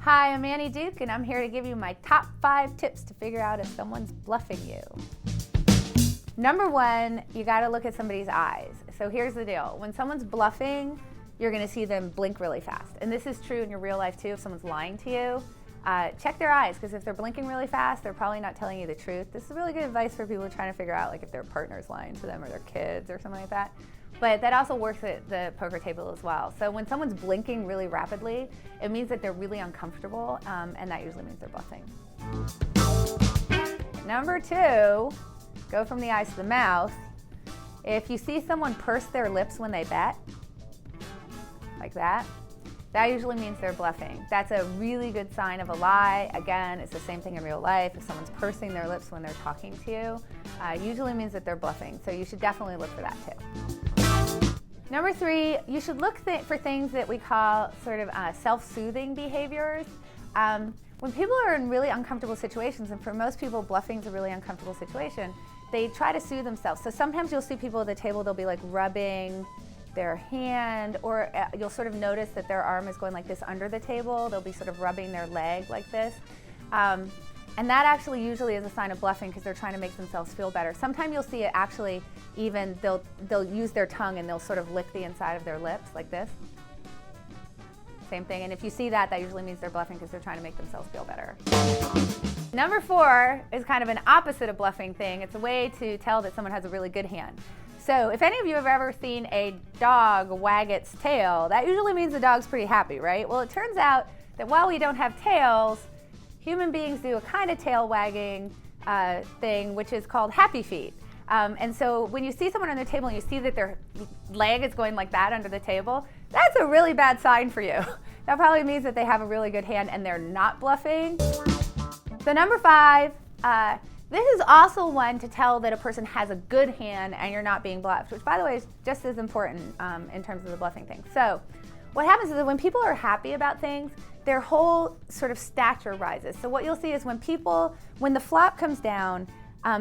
Hi, I'm Annie Duke, and I'm here to give you my top 5 tips to figure out if someone's bluffing you. Number 1, you gotta look at somebody's eyes. So here's the deal. When someone's bluffing, you're gonna see them blink really fast. And this is true in your real life too. If someone's lying to you, check their eyes, because if they're blinking really fast, they're probably not telling you the truth. This is really good advice for people trying to figure out like if their partner's lying to them or their kids or something like that. But that also works at the poker table as well. So when someone's blinking really rapidly, it means that they're really uncomfortable, and that usually means they're bluffing. Number 2, go from the eyes to the mouth. If you see someone purse their lips when they bet, like that usually means they're bluffing. That's a really good sign of a lie. Again, it's the same thing in real life. If someone's pursing their lips when they're talking to you, usually means that they're bluffing. So you should definitely look for that too. Number 3, you should look for things that we call sort of self-soothing behaviors. When people are in really uncomfortable situations, and for most people bluffing is a really uncomfortable situation, they try to soothe themselves. So sometimes you'll see people at the table, they'll be like rubbing their hand, or you'll sort of notice that their arm is going like this under the table. They'll be sort of rubbing their leg like this. And that actually usually is a sign of bluffing, because they're trying to make themselves feel better. Sometimes you'll see it actually even, they'll use their tongue and they'll sort of lick the inside of their lips like this. Same thing, and if you see that, that usually means they're bluffing because they're trying to make themselves feel better. Number 4 is kind of an opposite of bluffing thing. It's a way to tell that someone has a really good hand. So if any of you have ever seen a dog wag its tail, that usually means the dog's pretty happy, right? Well, it turns out that while we don't have tails, human beings do a kind of tail wagging thing, which is called happy feet. And so when you see someone on their table and you see that their leg is going like that under the table, that's a really bad sign for you. That probably means that they have a really good hand and they're not bluffing. So number 5, this is also one to tell that a person has a good hand and you're not being bluffed, which by the way is just as important in terms of the bluffing thing. So what happens is that when people are happy about things, their whole sort of stature rises. So what you'll see is when the flop comes down,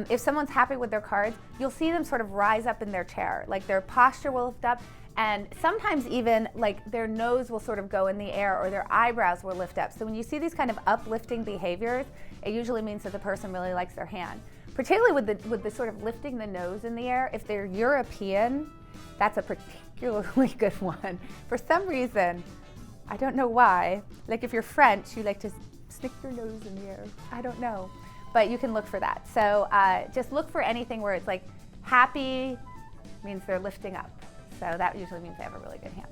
if someone's happy with their cards, you'll see them sort of rise up in their chair, like their posture will lift up, and sometimes even like their nose will sort of go in the air or their eyebrows will lift up. So when you see these kind of uplifting behaviors, it usually means that the person really likes their hand. Particularly with the sort of lifting the nose in the air, if they're European, that's a particularly good one. For some reason, I don't know why, like if you're French, you like to stick your nose in the air. I don't know, but you can look for that. So just look for anything where it's like happy means they're lifting up. So that usually means they have a really good hand.